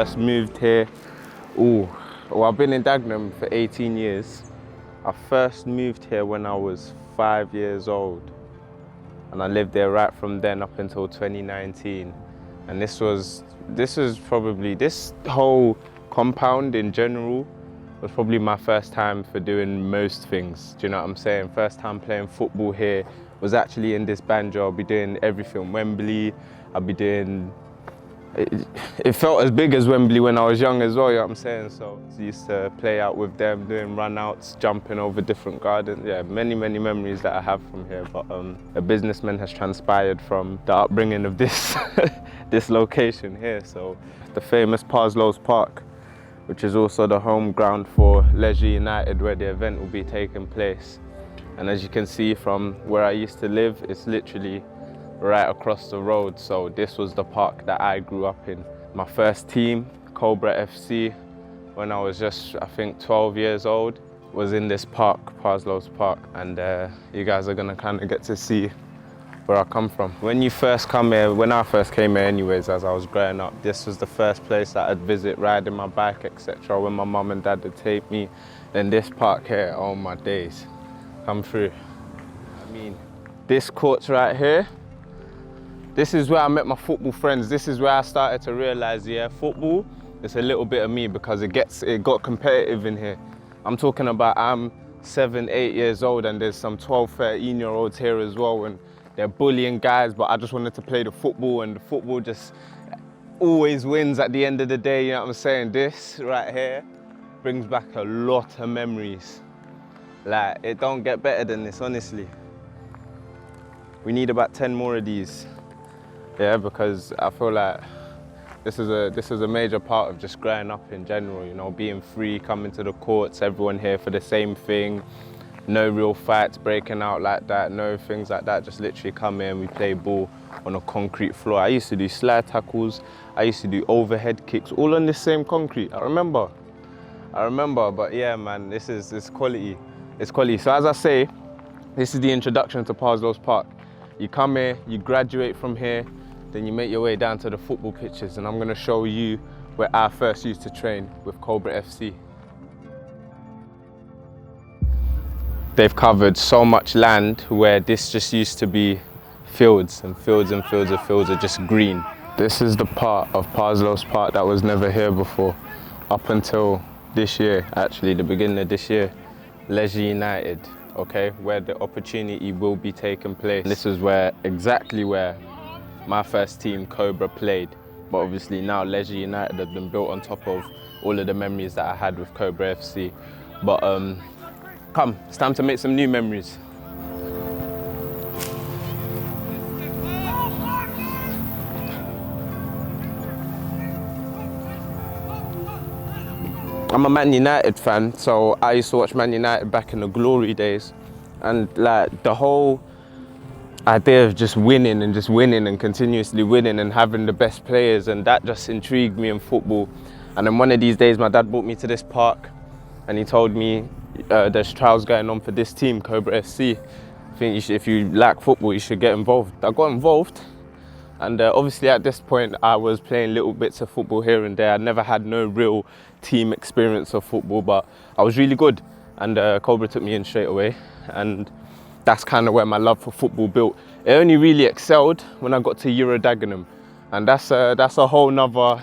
first moved here, well, I've been in Dagenham for 18 years. I first moved here when I was 5 years old, and I lived there right from then up until 2019. And this whole compound in general was probably my first time for doing most things. Do you know what I'm saying? First time playing football here was actually in this banjo. I'll be doing everything. Wembley, I'll be doing, it felt as big as Wembley when I was young as well, you know what I'm saying? So I used to play out with them, doing run-outs, jumping over different gardens. Yeah, many, many memories that I have from here. But a businessman has transpired from the upbringing of this, this location here. So the famous Parslows Park, which is also the home ground for Leisure United, where the event will be taking place. And as you can see from where I used to live, it's literally right across the road. So this was the park that I grew up in. My first team, Cobra FC, when I was just, I think, 12 years old, was in this park, Parslows Park. And you guys are gonna kind of get to see where I come from. When you first come here, when I first came here anyways, as I was growing up, this was the first place that I'd visit, riding my bike, etc. When my mum and dad would take me. Then this park here, oh my days, come through. I mean, this court's right here. This is where I met my football friends. This is where I started to realize, yeah, football, it's a little bit of me, because it got competitive in here. I'm talking about, I'm 7, 8 years old, and there's some 12, 13-year-olds here as well, and they're bullying guys, but I just wanted to play the football, and the football just always wins at the end of the day, you know what I'm saying? This right here brings back a lot of memories. Like, it don't get better than this, honestly. We need about 10 more of these. Yeah, because I feel like this is a major part of just growing up in general, you know, being free, coming to the courts, everyone here for the same thing. No real fights breaking out like that, no things like that. Just literally come in, we play ball on a concrete floor. I used to do slide tackles, I used to do overhead kicks, all on this same concrete. I remember, but yeah, man, it's quality. It's quality. So as I say, this is the introduction to Parslows Park. You come here, you graduate from here, then you make your way down to the football pitches, and I'm gonna show you where I first used to train with Cobra FC. They've covered so much land where this just used to be fields and fields and fields of fields are just green. This is the part of Parslows Park that was never here before, up until this year, actually, the beginning of this year. Leisure United, okay, where the opportunity will be taking place. This is exactly where my first team, Cobra, played. But obviously now Leisure United have been built on top of all of the memories that I had with Cobra FC. But come, it's time to make some new memories. I'm a Man United fan, so I used to watch Man United back in the glory days. And like the whole idea of just winning and continuously winning and having the best players, and that just intrigued me in football. And then one of these days my dad brought me to this park and he told me there's trials going on for this team, Cobra FC. I think if you like football, you should get involved. I got involved, and obviously at this point I was playing little bits of football here and there. I never had no real team experience of football, but I was really good, and Cobra took me in straight away, and that's kind of where my love for football built. It only really excelled when I got to Euro Dagenham, and that's a whole nother,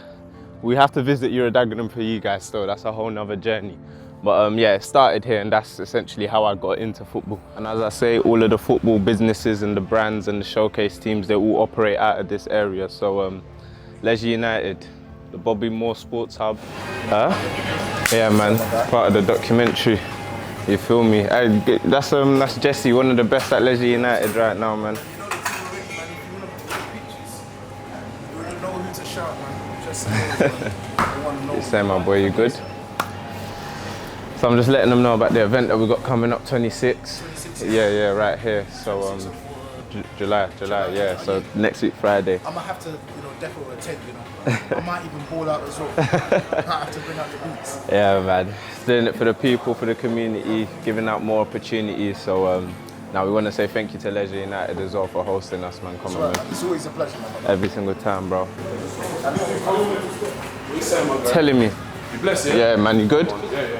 we have to visit Euro Dagenham for you guys still, that's a whole nother journey. But yeah, it started here, and that's essentially how I got into football. And as I say, all of the football businesses and the brands and the showcase teams, they all operate out of this area. So Leisure United, the Bobby Moore Sports Hub. Yeah, man, part of the documentary. You feel me? That's Jesse, one of the best at Leisure United right now, man. You say, my boy, you good? So I'm just letting them know about the event that we got coming up, 26. Yeah, right here. So July, yeah. So next week, Friday. I might have to, definitely attend, I might even ball out as well. I might have to bring out the boots. Yeah, man. Doing it for the people, for the community, giving out more opportunities. So now we want to say thank you to Leisure United as well for hosting us, man. Come on, man. It's always a pleasure, man. Every single time, bro. What you saying, my guy? Telling me. You blessed, yeah? Yeah, man, you good? Yeah.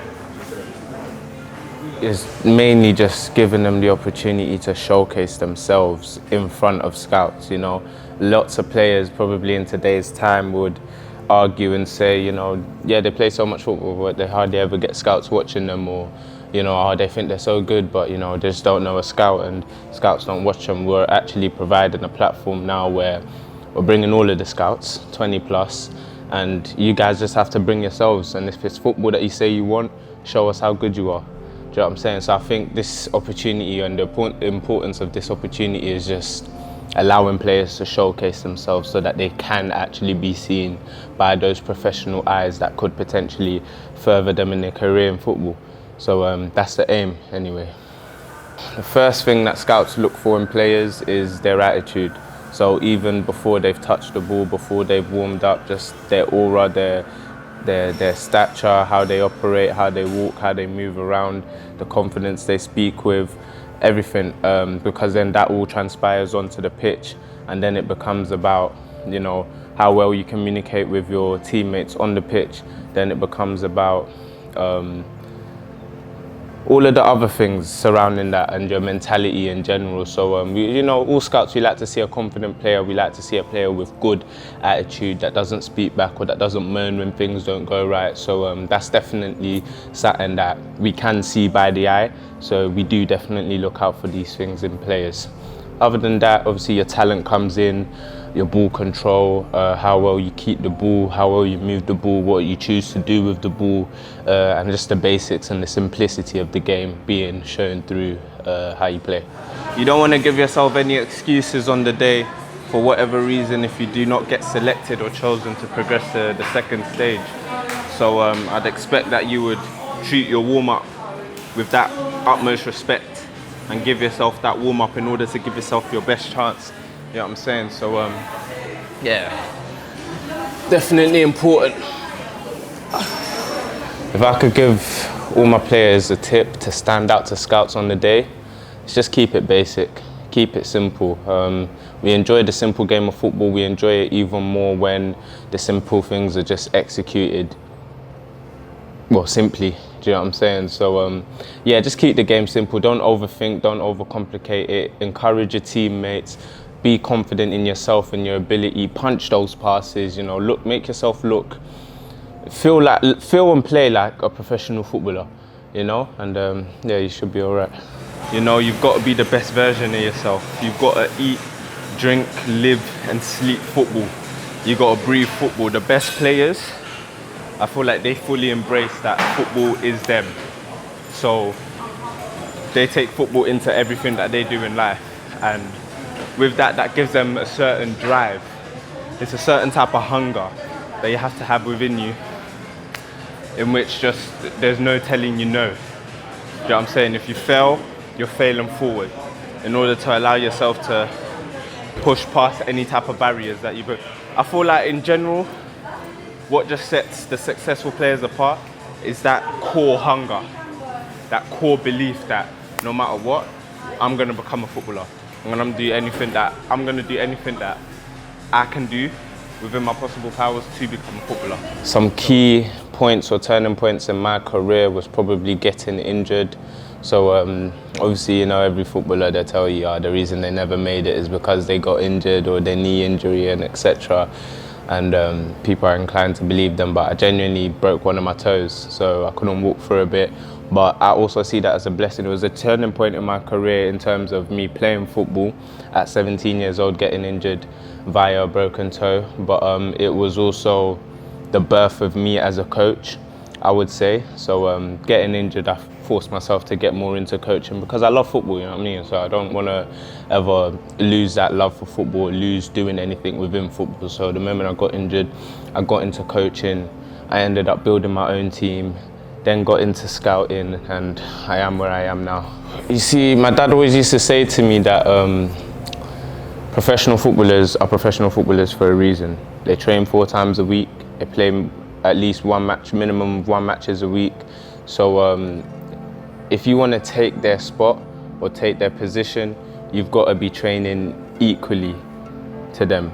It's mainly just giving them the opportunity to showcase themselves in front of scouts, you know. Lots of players probably in today's time would argue and say, you know, yeah, they play so much football, but they hardly ever get scouts watching them, or, you know, oh, they think they're so good, but, you know, they just don't know a scout and scouts don't watch them. We're actually providing a platform now where we're bringing all of the scouts, 20 plus, and you guys just have to bring yourselves. And if it's football that you say you want, show us how good you are. Do you know what I'm saying? So I think this opportunity and the importance of this opportunity is just allowing players to showcase themselves so that they can actually be seen by those professional eyes that could potentially further them in their career in football. So that's the aim anyway. The first thing that scouts look for in players is their attitude. So even before they've touched the ball, before they've warmed up, just their aura, their stature, how they operate, how they walk, how they move around, the confidence they speak with, everything, because then that all transpires onto the pitch, and then it becomes about, you know, how well you communicate with your teammates on the pitch. Then it becomes about all of the other things surrounding that and your mentality in general. So, you know, all scouts, we like to see a confident player. We like to see a player with good attitude that doesn't speak back or that doesn't moan when things don't go right. So that's definitely something that we can see by the eye. So we do definitely look out for these things in players. Other than that, obviously your talent comes in, your ball control, how well you keep the ball, how well you move the ball, what you choose to do with the ball, and just the basics and the simplicity of the game being shown through how you play. You don't want to give yourself any excuses on the day for whatever reason if you do not get selected or chosen to progress to the second stage. So I'd expect that you would treat your warm-up with that utmost respect and give yourself that warm-up in order to give yourself your best chance. You know what I'm saying? So, yeah, definitely important. If I could give all my players a tip to stand out to scouts on the day, it's just keep it basic, keep it simple. We enjoy the simple game of football. We enjoy it even more when the simple things are just executed, well, simply. Do you know what I'm saying? So, yeah, just keep the game simple. Don't overthink, don't overcomplicate it. Encourage your teammates. Be confident in yourself and your ability. Punch those passes, you know, make yourself look, feel and play like a professional footballer, you know, and yeah, you should be all right. You know, you've got to be the best version of yourself. You've got to eat, drink, live and sleep football. You've got to breathe football. The best players, I feel like they fully embrace that football is them. So they take football into everything that they do in life, and with that, that gives them a certain drive. It's a certain type of hunger that you have to have within you, in which just there's no telling you no. Do you know what I'm saying? If you fail, you're failing forward in order to allow yourself to push past any type of barriers that you put. I feel like in general, what just sets the successful players apart is that core hunger, that core belief that no matter what, I'm gonna become a footballer. I'm gonna do anything that I can do within my possible powers to become a footballer. Some key points or turning points in my career was probably getting injured. So obviously, you know, every footballer, they tell you the reason they never made it is because they got injured or their knee injury and etc. And people are inclined to believe them, but I genuinely broke one of my toes, so I couldn't walk for a bit. But I also see that as a blessing. It was a turning point in my career in terms of me playing football at 17 years old, getting injured via a broken toe. But it was also the birth of me as a coach, I would say. So getting injured, I forced myself to get more into coaching because I love football, you know what I mean? So I don't want to ever lose that love for football, lose doing anything within football. So the moment I got injured, I got into coaching. I ended up building my own team, then got into scouting, and I am where I am now. You see, my dad always used to say to me that professional footballers are professional footballers for a reason. They train 4 times a week, they play at least one match, minimum of 1 matches a week. So if you want to take their spot or take their position, you've got to be training equally to them,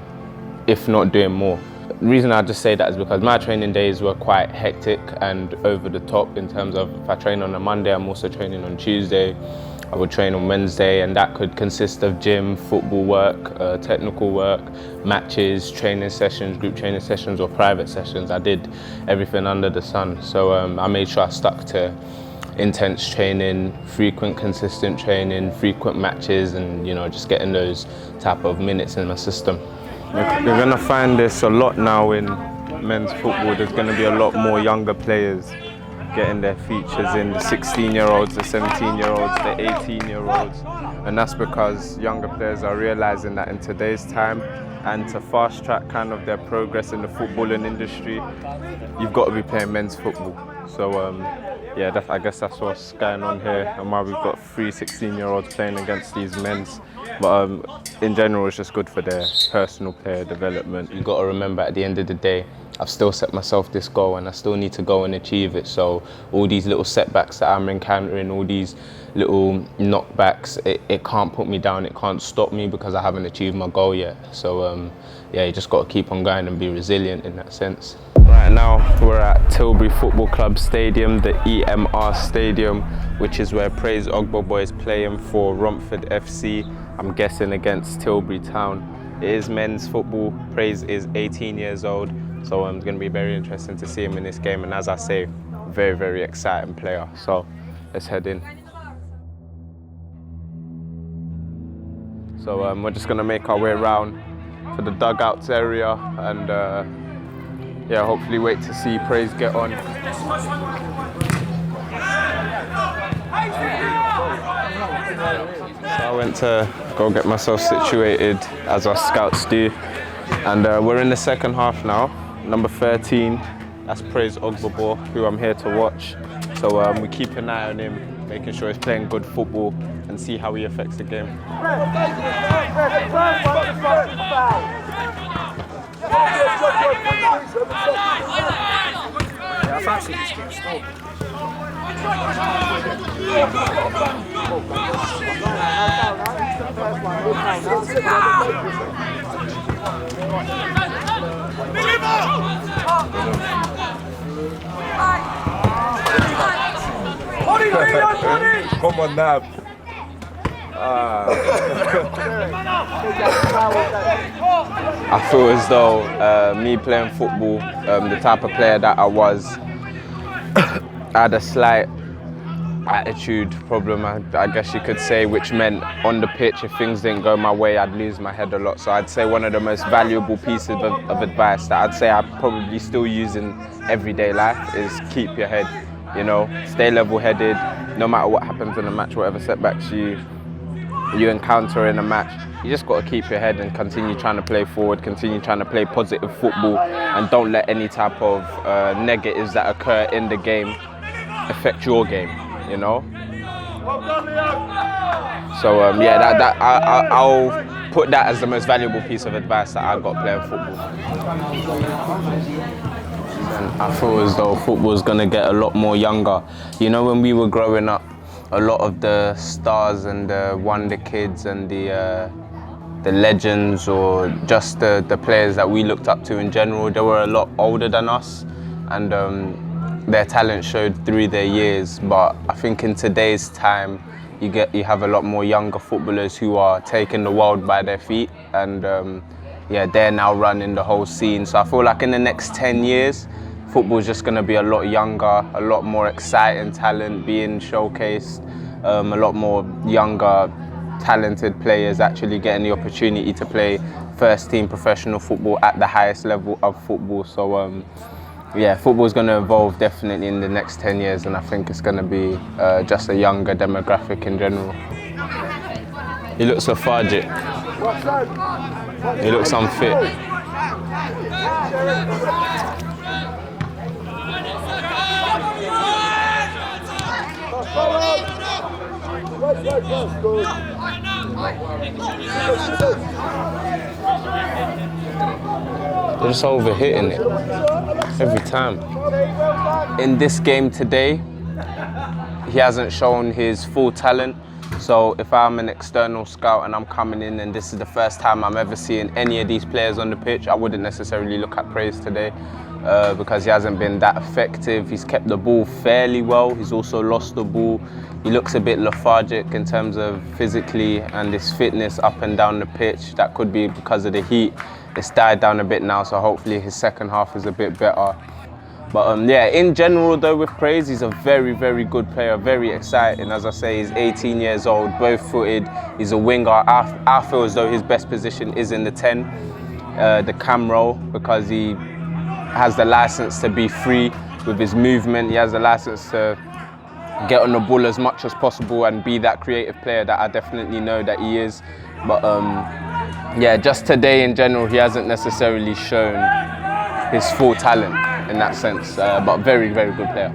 if not doing more. the reason I just say that is because my training days were quite hectic and over the top in terms of if I train on a Monday, I'm also training on Tuesday. I would train on Wednesday, and that could consist of gym, football work, technical work, matches, training sessions, group training sessions or private sessions. I did everything under the sun. So I made sure I stuck to intense training, frequent, consistent training, frequent matches, and just getting those type of minutes in my system. You're going to find this a lot now in men's football. There's going to be a lot more younger players getting their features in, the 16-year-olds, the 17-year-olds, the 18-year-olds. And that's because younger players are realizing that in today's time, and to fast track kind of their progress in the footballing industry, you've got to be playing men's football. So yeah, I guess that's what's going on here, and why we've got 3 16-year-olds playing against these men's. But in general, it's just good for their personal player development. You've got to remember, at the end of the day, I've still set myself this goal and I still need to go and achieve it. So all these little setbacks that I'm encountering, all these little knockbacks, it can't put me down, it can't stop me because I haven't achieved my goal yet. So yeah, you just got to keep on going and be resilient in that sense. Right now we're at Tilbury Football Club Stadium, the EMR Stadium, which is where Praise Ogboboy is playing for Romford FC. I'm guessing against Tilbury Town. It is men's football. Praise is 18 years old, so it's going to be very interesting to see him in this game. And as I say, very, very exciting player. So let's head in. So we're just going to make our way around to the dugouts area and yeah, hopefully wait to see Praise get on. So I went to go get myself situated, as our scouts do, and we're in the second half now. Number 13, that's Praise Ogboboy, who I'm here to watch. So we keep an eye on him, making sure he's playing good football and see how he affects the game. I fancy this game still. Come on now. I feel as though me playing football, the type of player that I was, I had a slight attitude problem, I guess you could say, which meant on the pitch, if things didn't go my way, I'd lose my head a lot. So I'd say one of the most valuable pieces of advice that I'd say I probably still use in everyday life is keep your head, stay level-headed, no matter what happens in a match, whatever setbacks you encounter in a match. You just got to keep your head and continue trying to play forward, continue trying to play positive football, and don't let any type of negatives that occur in the game affect your game, So yeah, I'll put that as the most valuable piece of advice that I got playing football. And I feel as though football is going to get a lot more younger. When we were growing up, a lot of the stars and the wonder kids and the legends, or just the players that we looked up to in general, they were a lot older than us, and their talent showed through their years. But I think in today's time, you have a lot more younger footballers who are taking the world by their feet, and yeah, they're now running the whole scene. So I feel like in the next 10 years, football's just going to be a lot younger, a lot more exciting talent being showcased, a lot more younger, talented players actually getting the opportunity to play first-team professional football at the highest level of football. So yeah, football's going to evolve definitely in the next 10 years, and I think it's going to be just a younger demographic in general. He looks lethargic. He looks unfit. They're just overhitting it every time. In this game today, he hasn't shown his full talent. So if I'm an external scout and I'm coming in and this is the first time I'm ever seeing any of these players on the pitch, I wouldn't necessarily look at praise today because he hasn't been that effective. He's kept the ball fairly well. He's also lost the ball. He looks a bit lethargic in terms of physically and his fitness up and down the pitch. That could be because of the heat. It's died down a bit now, so hopefully his second half is a bit better. But yeah, in general though, with praise, he's a very, very good player, very exciting. As I say, he's 18 years old, both-footed. He's a winger. I feel as though his best position is in the 10, the cam role, because he has the license to be free with his movement. He has the license to get on the ball as much as possible and be that creative player that I definitely know that he is. But yeah, just today in general, he hasn't necessarily shown his full talent in that sense, but very, very good player.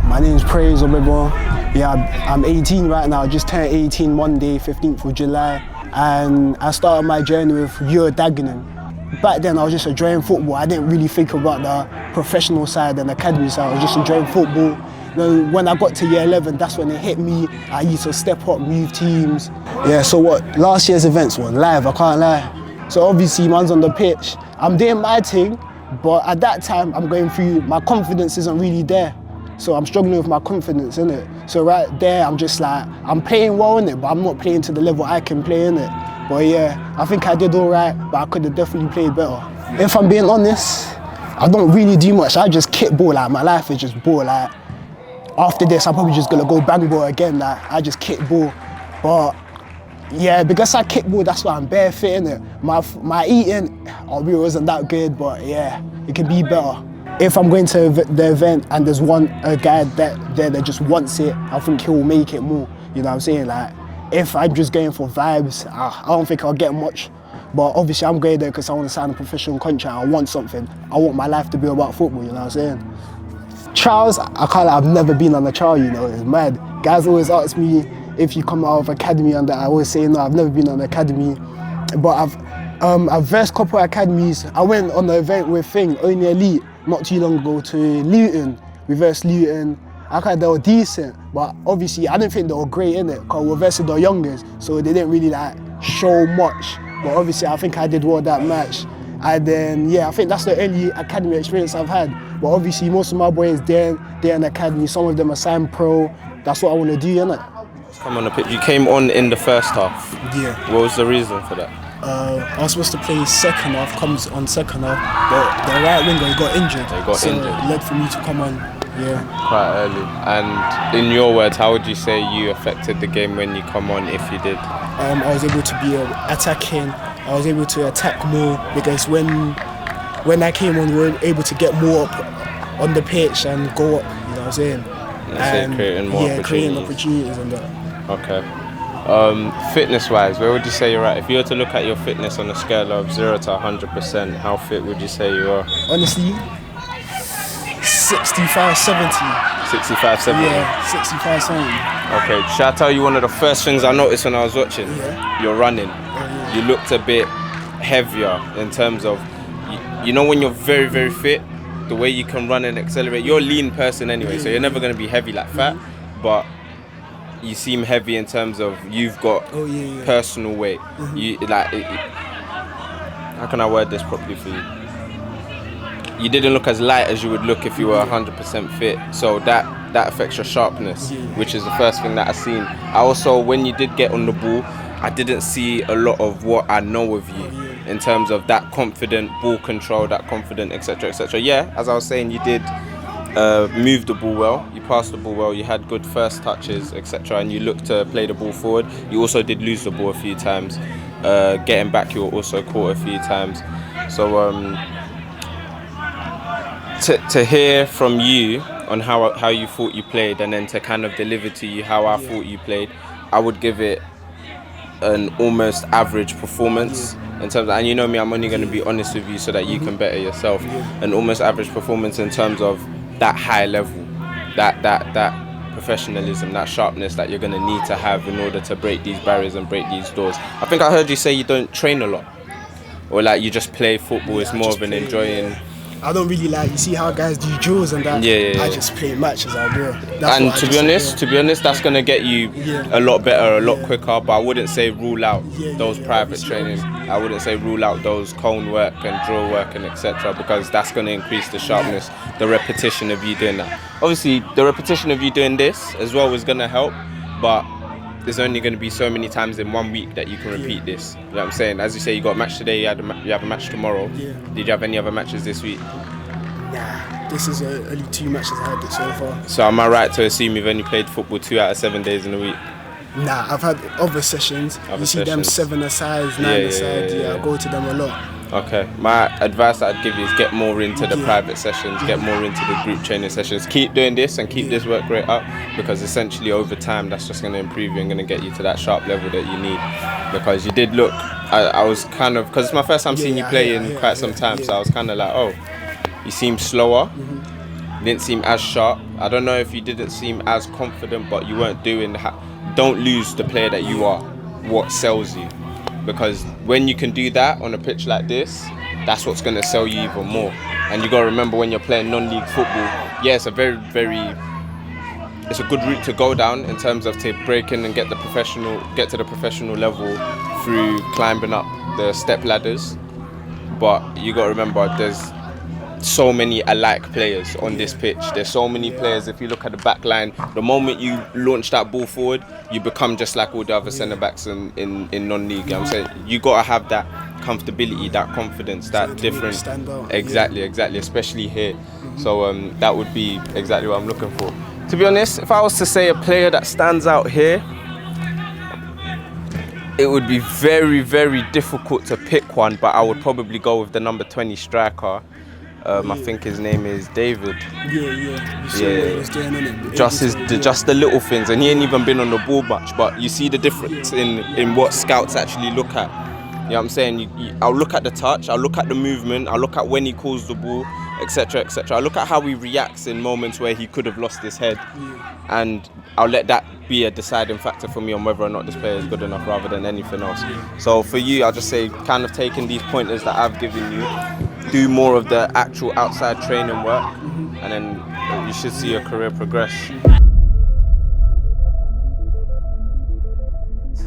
My name's Praise Obebo. Yeah, I'm 18 right now. I just turned 18 Monday, 15th of July, and I started my journey with Dagenham. Back then, I was just enjoying football. I didn't really think about the professional side and academy side. I was just enjoying football. Then when I got to year 11, that's when it hit me. I used to step up, move teams. Yeah, so what? Last year's events were live, I can't lie. So obviously, man's on the pitch. I'm doing my thing, but at that time, I'm going through, my confidence isn't really there. So I'm struggling with my confidence, innit? So right there, I'm just like, I'm playing well, innit? But I'm not playing to the level I can play, innit? But yeah, I think I did all right, but I could have definitely played better. If I'm being honest, I don't really do much. I just kick ball, like my life is just ball. Like after this, I'm probably just gonna go bang ball again. Like I just kick ball, but yeah, because I kick ball, that's why I'm bare fit, innit? My eating, it wasn't that good, but yeah, it can be better. If I'm going to the event and there's a guy that just wants it, I think he'll make it more. You know what I'm saying? Like, if I'm just going for vibes, I don't think I'll get much. But obviously I'm going there because I want to sign a professional contract. I want something. I want my life to be about football, you know what I'm saying? Trials, I've never been on a trial, you know, it's mad. Guys always ask me if you come out of academy and that, I always say no, I've never been on academy. But I've versed a couple of academies. I went on the event with Only Elite not too long ago to Luton. We versed Luton. I thought they were decent, but obviously I didn't think they were great, innit? Because we're versing the youngest, so they didn't really like show much. But obviously I think I did well that match. And then yeah, I think that's the only academy experience I've had. But obviously most of my boys, they're in academy. Some of them are signed pro. That's what I want to do, innit? Come on the pitch. You came on in the first half. Yeah. What was the reason for that? I was supposed to play second half, comes on second half, but the right winger he got injured. So it led for me to come on, yeah. Quite early. And in your words, how would you say you affected the game when you come on, if you did? I was able to be attacking. I was able to attack more because when I came on, we were able to get more up on the pitch and go up. You know what I'm saying? And creating more opportunities. Creating opportunities and that. Okay. Fitness-wise, where would you say you're at? If you were to look at your fitness on a scale of 0 to 100%, how fit would you say you are? Honestly, 65, 70. 65, 70? Yeah, 65, 70. Okay, shall I tell you one of the first things I noticed when I was watching? Yeah. You're running. You looked a bit heavier in terms of, you know when you're very, very fit, the way you can run and accelerate. You're a lean person anyway, so you're never going to be heavy like fat, but you seem heavy in terms of you've got personal weight. You like, how can I word this properly for you? You didn't look as light as you would look if you were 100% fit. So that affects your sharpness, which is the first thing that I seen. I also, when you did get on the ball, I didn't see a lot of what I know of you in terms of that confident ball control, that confident, etc., etc. Yeah, as I was saying, you did move the ball well, you passed the ball well, you had good first touches, etc., and you looked to play the ball forward. You also did lose the ball a few times. Getting back, you were also caught a few times. So to hear from you on how you thought you played, and then to kind of deliver to you how I thought you played, I would give it an almost average performance in terms of, and you know me, I'm only going to be honest with you so that you can better yourself. An almost average performance in terms of that high level, that professionalism, that sharpness that you're going to need to have in order to break these barriers and break these doors. I think I heard you say you don't train a lot, or like you just play football. It's more of an enjoying. I don't really like, you see how guys do drills and that. Yeah. I just play matches out there. And to be honest, that's gonna get you a lot better, a lot quicker. But I wouldn't say rule out those private training. I wouldn't say rule out those cone work and drill work and etc. because that's gonna increase the sharpness, the repetition of you doing that. Obviously, the repetition of you doing this as well is gonna help, but there's only going to be so many times in 1 week that you can repeat this. You know what I'm saying? As you say, you got a match today, you have a match tomorrow. Yeah. Did you have any other matches this week? Nah, this is only 2 matches I had so far. So am I right to assume you've only played football 2 out of 7 days in a week? Nah, I've had other sessions. You see them 7-a-side, 9-a-side. I go to them a lot. Okay, my advice I'd give you is get more into the private sessions, get more into the group training sessions. Keep doing this and keep this work rate up, because essentially over time that's just going to improve you and going to get you to that sharp level that you need. Because you did look, I was kind of, because it's my first time seeing you play in quite some time, so I was kind of like, oh, you seem slower, didn't seem as sharp. I don't know if you didn't seem as confident, but you weren't doing, don't lose the player that you are, what sells you. Because when you can do that on a pitch like this, that's what's going to sell you even more. And you got to remember, when you're playing non-league football, it's a it's a good route to go down in terms of to break in and get to the professional level through climbing up the step ladders. But you got to remember, there's so many alike players on this pitch. There's so many players. If you look at the back line, the moment you launch that ball forward, you become just like all the other centre backs in non-league. You know what I'm saying? You got to have that comfortability, that confidence, that different. Exactly, especially here. So that would be exactly what I'm looking for. To be honest, if I was to say a player that stands out here, it would be very, very difficult to pick one, but I would probably go with the number 20 striker. I think his name is David. Just the little things, and he ain't even been on the ball much, but you see the difference in what scouts actually look at. You know what I'm saying? I'll look at the touch, I'll look at the movement, I'll look at when he calls the ball, etc., etc. I'll look at how he reacts in moments where he could have lost his head, and I'll let that be a deciding factor for me on whether or not this player is good enough rather than anything else. So for you, I'll just say, kind of taking these pointers that I've given you, do more of the actual outside training work, and then you should see your career progress.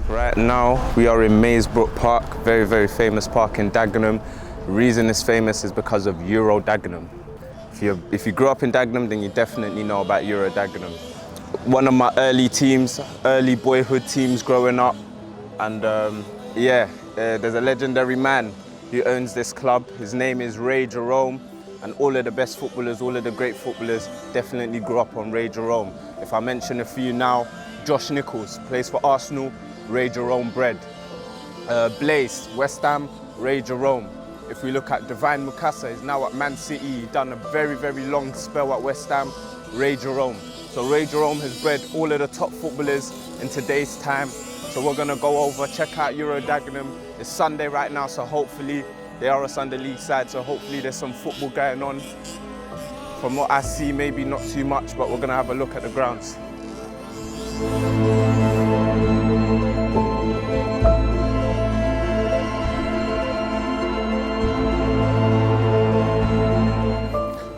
Right now we are in Maysbrook Park, very, very famous park in Dagenham. The reason it's famous is because of Euro Dagenham. If you grew up in Dagenham, then you definitely know about Euro Dagenham. One of my early boyhood teams growing up, and there's a legendary man who owns this club. His name is Ray Jerome, and all of the best footballers, all of the great footballers definitely grew up on Ray Jerome. If I mention a few now, Josh Nichols plays for Arsenal, Ray Jerome bred. Blaise, West Ham, Ray Jerome. If we look at Divine Mukasa, he's now at Man City. He's done a very, very long spell at West Ham, Ray Jerome. So Ray Jerome has bred all of the top footballers in today's time. So we're gonna go over, check out Euro Dagenham. It's Sunday right now, so hopefully they are a Sunday league side, so hopefully there's some football going on. From what I see, maybe not too much, but we're gonna have a look at the grounds.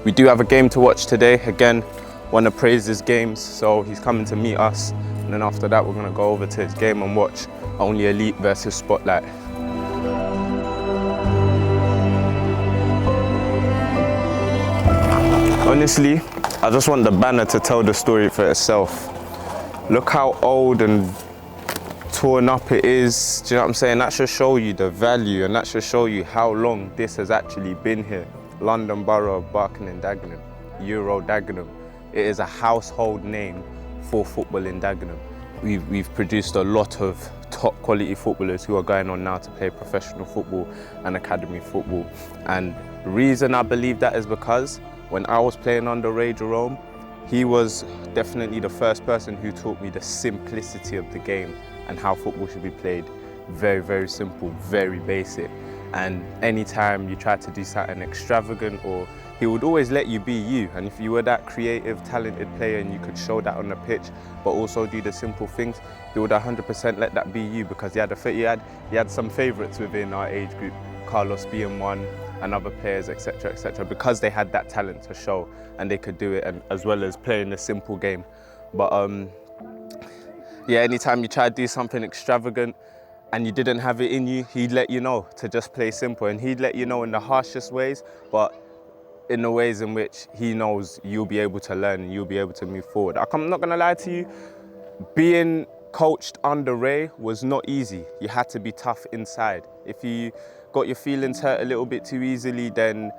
We do have a game to watch today. Again, want to praise his games, so he's coming to meet us. And then after that, we're going to go over to his game and watch Only Elite versus Spotlight. Honestly, I just want the banner to tell the story for itself. Look how old and torn up it is. Do you know what I'm saying? That should show you the value, and that should show you how long this has actually been here. London Borough of Barking and Dagenham, Euro Dagenham. It is a household name for football in Dagenham. We've produced a lot of top quality footballers who are going on now to play professional football and academy football. And the reason I believe that is because when I was playing under Ray Jerome, he was definitely the first person who taught me the simplicity of the game and how football should be played. Very, very simple, very basic. And anytime you try to do something extravagant, or he would always let you be you. And if you were that creative, talented player and you could show that on the pitch, but also do the simple things, he would 100% let that be you, because he had some favourites within our age group. Carlos being one, and other players, etc., because they had that talent to show and they could do it, and as well as playing a simple game. But yeah, anytime you try to do something extravagant and you didn't have it in you, he'd let you know to just play simple, and he'd let you know in the harshest ways, but in the ways in which he knows you'll be able to learn and you'll be able to move forward. I'm not gonna lie to you, being coached under Ray was not easy. You had to be tough inside. If you got your feelings hurt a little bit too easily, then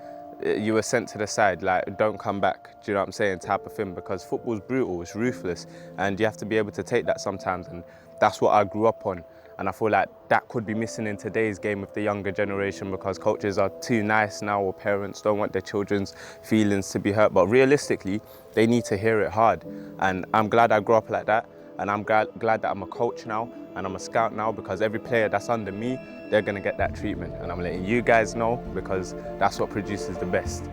you were sent to the side, like, don't come back, do you know what I'm saying, type of thing, because football's brutal, it's ruthless, and you have to be able to take that sometimes, and that's what I grew up on. And I feel like that could be missing in today's game with the younger generation, because coaches are too nice now, or parents don't want their children's feelings to be hurt. But realistically, they need to hear it hard. And I'm glad I grew up like that. And I'm glad that I'm a coach now and I'm a scout now, because every player that's under me, they're going to get that treatment. And I'm letting you guys know, because that's what produces the best.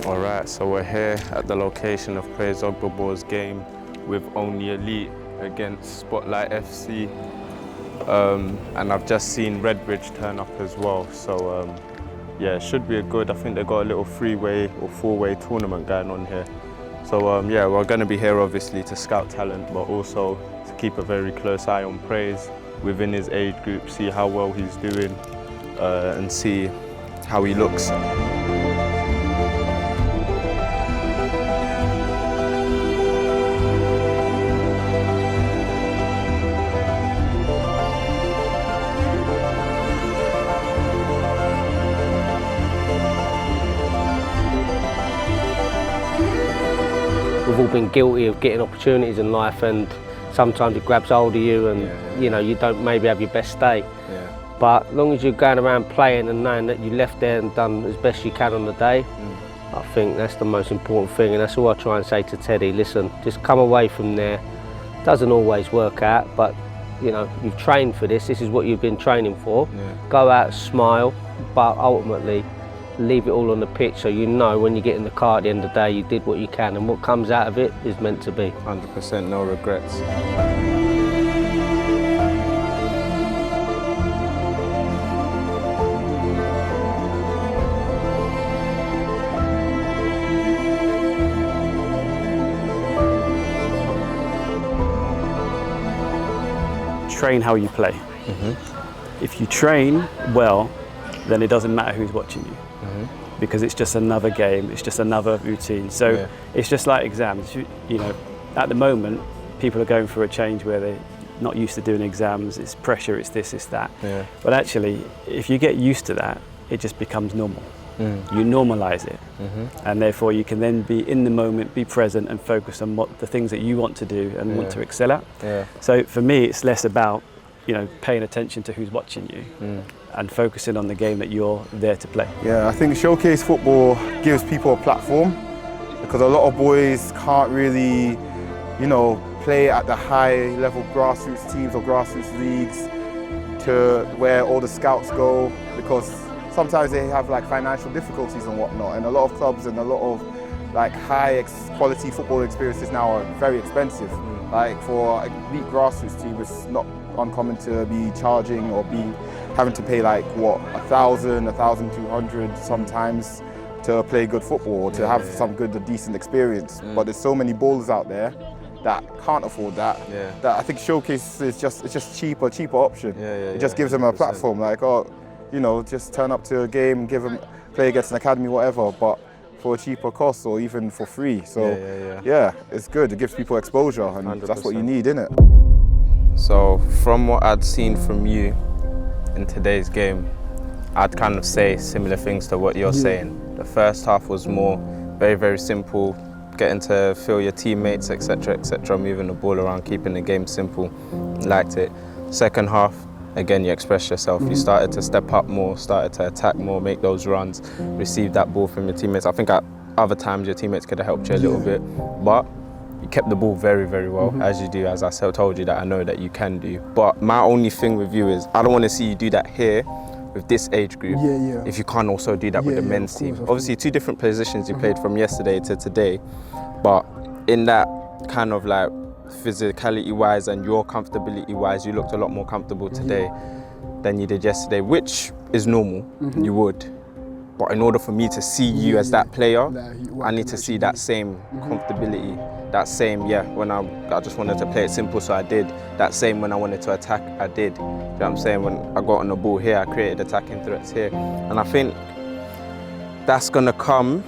All right, so we're here at the location of Praise Ogbogbo's game with Only Elite against Spotlight FC, and I've just seen Redbridge turn up as well, so yeah, it should be I think they've got a little 3-way or 4-way tournament going on here. So yeah, we're going to be here obviously to scout talent, but also to keep a very close eye on Praise within his age group, see how well he's doing, and see how he looks. We've all been guilty of getting opportunities in life, and sometimes it grabs hold of you, and you know, you don't maybe have your best day. But as long as you're going around playing and knowing that you left there and done as best you can on the day, I think that's the most important thing, and that's all I try and say to Teddy. Listen, just come away from there. Doesn't always work out, but you know, you've trained for this. This is what you've been training for. Go out, smile, but ultimately leave it all on the pitch, so you know when you get in the car at the end of the day, you did what you can, and what comes out of it is meant to be. 100%, no regrets. Train how you play. If you train well, then it doesn't matter who's watching you, because it's just another game, it's just another routine. So it's just like exams. You know, at the moment, people are going through a change where they're not used to doing exams. It's pressure, it's this, it's that. But actually, if you get used to that, it just becomes normal. You normalise it, and therefore you can then be in the moment, be present, and focus on what the things that you want to do and want to excel at. So for me, it's less about, you know, paying attention to who's watching you and focusing on the game that you're there to play. Yeah, I think Showcase Football gives people a platform, because a lot of boys can't really, you know, play at the high level grassroots teams or grassroots leagues to where all the scouts go, because sometimes they have like financial difficulties and whatnot, and a lot of clubs and a lot of like high quality football experiences now are very expensive. Like for a elite grassroots team, it's not uncommon to be charging or be having to pay like what, 1,000, 1,200 sometimes to play good football or to have some good, decent experience. But there's so many ballers out there that can't afford that. That I think Showcase is just cheaper option. It just gives them a platform, like, oh, you know, just turn up to a game, play against an academy, whatever, but for a cheaper cost or even for free. So yeah, it's good. It gives people exposure, and 100%. That's what you need, innit? So from what I'd seen from you in today's game, I'd kind of say similar things to what you're saying. The first half was more very, very simple, getting to feel your teammates, etc., moving the ball around, keeping the game simple. Liked it. Second half, again, you expressed yourself. You started to step up more, started to attack more, make those runs, receive that ball from your teammates. I think at other times your teammates could have helped you a little bit, but you kept the ball very, very well, as you do, as I told you that I know that you can do. But my only thing with you is I don't want to see you do that here with this age group if you can't also do that with the men's team. Obviously, two different positions you played from yesterday to today, but in that kind of like physicality-wise and your comfortability-wise, you looked a lot more comfortable today. than you did yesterday, which is normal, you would. But in order for me to see you as that player, I need to see that same comfortability, that same, when I just wanted to play it simple, so I did. That same when I wanted to attack, I did. You know what I'm saying? When I got on the ball here, I created attacking threats here. And I think that's gonna come,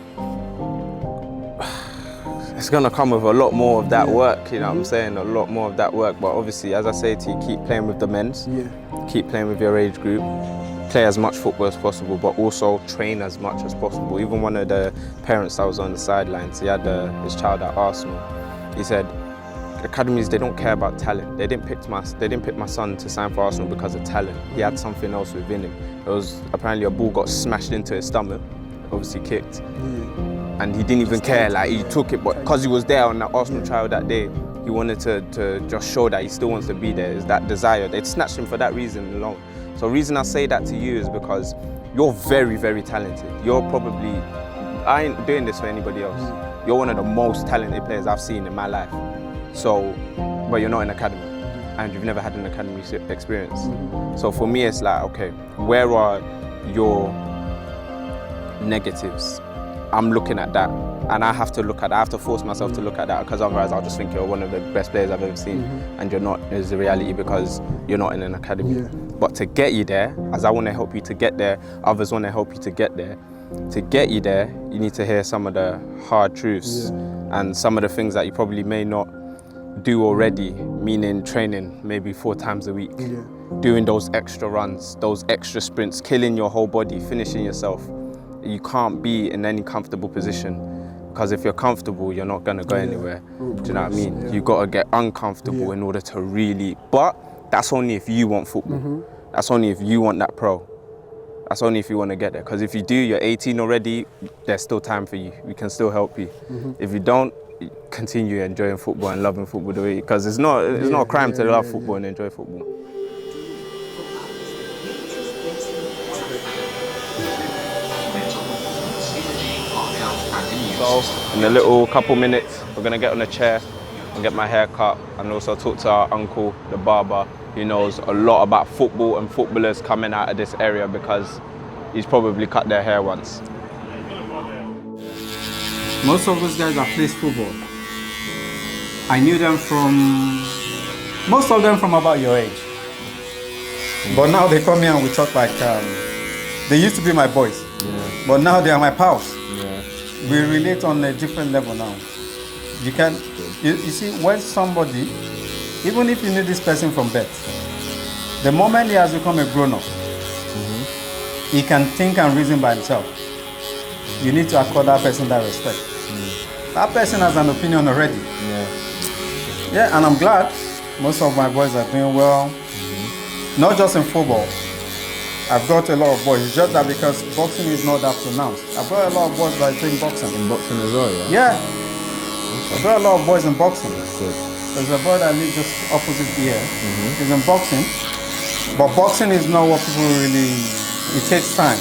it's gonna come with a lot more of that work, you know what I'm saying? A lot more of that work. But obviously, as I say to you, keep playing with the men's, keep playing with your age group, play as much football as possible, but also train as much as possible. Even one of the parents that was on the sidelines, he had his child at Arsenal. He said, academies, they don't care about talent. They didn't pick my son to sign for Arsenal because of talent. He had something else within him. It was apparently a ball got smashed into his stomach, obviously kicked. And he didn't even care, like he took it, but because he was there on that Arsenal trial that day, he wanted to just show that he still wants to be there. It's that desire. They snatched him for that reason alone. So the reason I say that to you is because you're very, very talented. You're probably, I ain't doing this for anybody else. You're one of the most talented players I've seen in my life. So, but you're not in academy and you've never had an academy experience. So for me, it's like, okay, where are your negatives? I'm looking at that, and I have to look at that. I have to force myself to look at that, because otherwise I'll just think you're one of the best players I've ever seen, and you're not, is the reality, because you're not in an academy. But to get you there, as I want to help you to get there, others want to help you to get there. To get you there, you need to hear some of the hard truths and some of the things that you probably may not do already, meaning training maybe 4 times a week, doing those extra runs, those extra sprints, killing your whole body, finishing yourself. You can't be in any comfortable position, because if you're comfortable, you're not going to go anywhere. Do you know what I mean? You've got to get uncomfortable in order to really, but that's only if you want football. That's only if you want that pro. That's only if you want to get there. Because if you do, you're 18 already, there's still time for you. We can still help you. If you don't, continue enjoying football and loving football the way, because it's not a crime to love football and enjoy football. So in a little couple minutes, we're gonna get on a chair and get my hair cut, and also talk to our uncle, the barber. He knows a lot about football and footballers coming out of this area, because he's probably cut their hair once. Most of those guys that plays football, I knew them most of them from about your age. But now they come here and we talk like, they used to be my boys, but now they are my pals. We relate on a different level now. You see, when somebody, even if you knew this person from birth, the moment he has become a grown-up, he can think and reason by himself. You need to accord that person that respect. That person has an opinion already. Yeah, and I'm glad most of my boys are doing well. Not just in football. I've got a lot of boys. It's just that because boxing is not that pronounced. I've got a lot of boys that play boxing. In boxing as well, yeah? Yeah. I've got a lot of boys in boxing. There's a boy that lives just opposite here. He's in boxing. But boxing is not what people really, it takes time.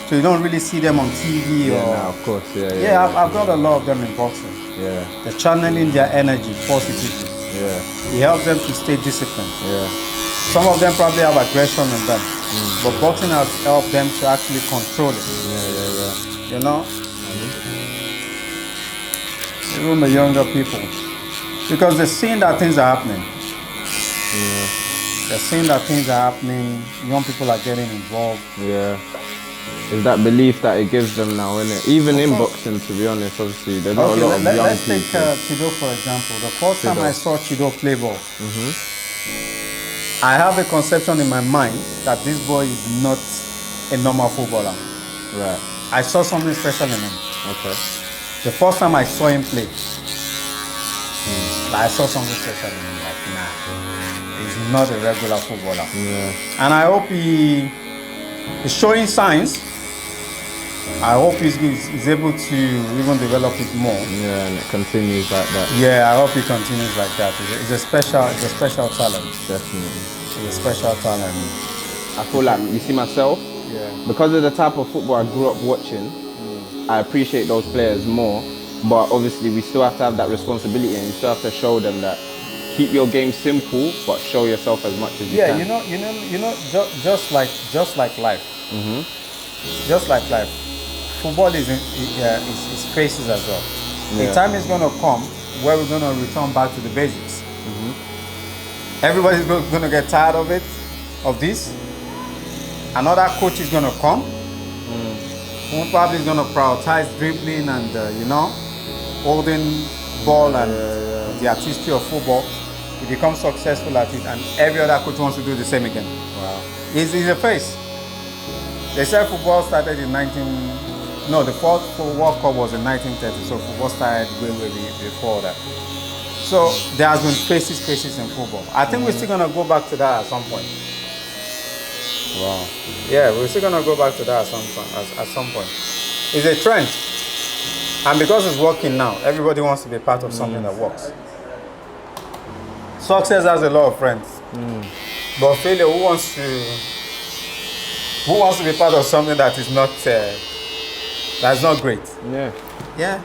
So you don't really see them on TV or... No, of course, I've got a lot of them in boxing. They're channeling their energy positively. It helps them to stay disciplined. Some of them probably have aggression in them. But boxing has helped them to actually control it. You know? Even the younger people. Because they're seeing that things are happening. They're seeing that things are happening. Young people are getting involved. It's that belief that it gives them now, isn't it? Even in boxing, to be honest, obviously, there's not a lot of young people. Let's take Chido for example. The first time I saw Chido play ball, I have a conception in my mind that this boy is not a normal footballer. I saw something special in him. The first time I saw him play, I saw something special in him. Like, nah, he's not a regular footballer. And I hope he's showing signs. I hope he's able to even develop it more. And it continues like that. I hope he continues like that. It's a special talent. Definitely. It's a special talent. I feel like, you see myself, because of the type of football I grew up watching, I appreciate those players more. But obviously we still have to have that responsibility, and you still have to show them that keep your game simple, but show yourself as much as you Yeah, can. just like life. Just like life, football is phases as well. Yeah. The time is going to come where we're going to return back to the basics. Everybody's going to get tired of it, of this. Another coach is going to come, who probably is going to prioritize dribbling and holding ball and the artistry of football. He becomes successful at it, and every other coach wants to do the same again. Wow. It's a phase. They said football started in the fourth World Cup was in 1930, so football started way before that. So there has been phases in football. I think we're still gonna go back to that at some point. Wow. Yeah, we're still gonna go back to that at some point. It's a trend, and because it's working now, everybody wants to be part of something that works. Success has a lot of friends, but failure, who wants to be part of something that is not that's not great? Yeah. Yeah.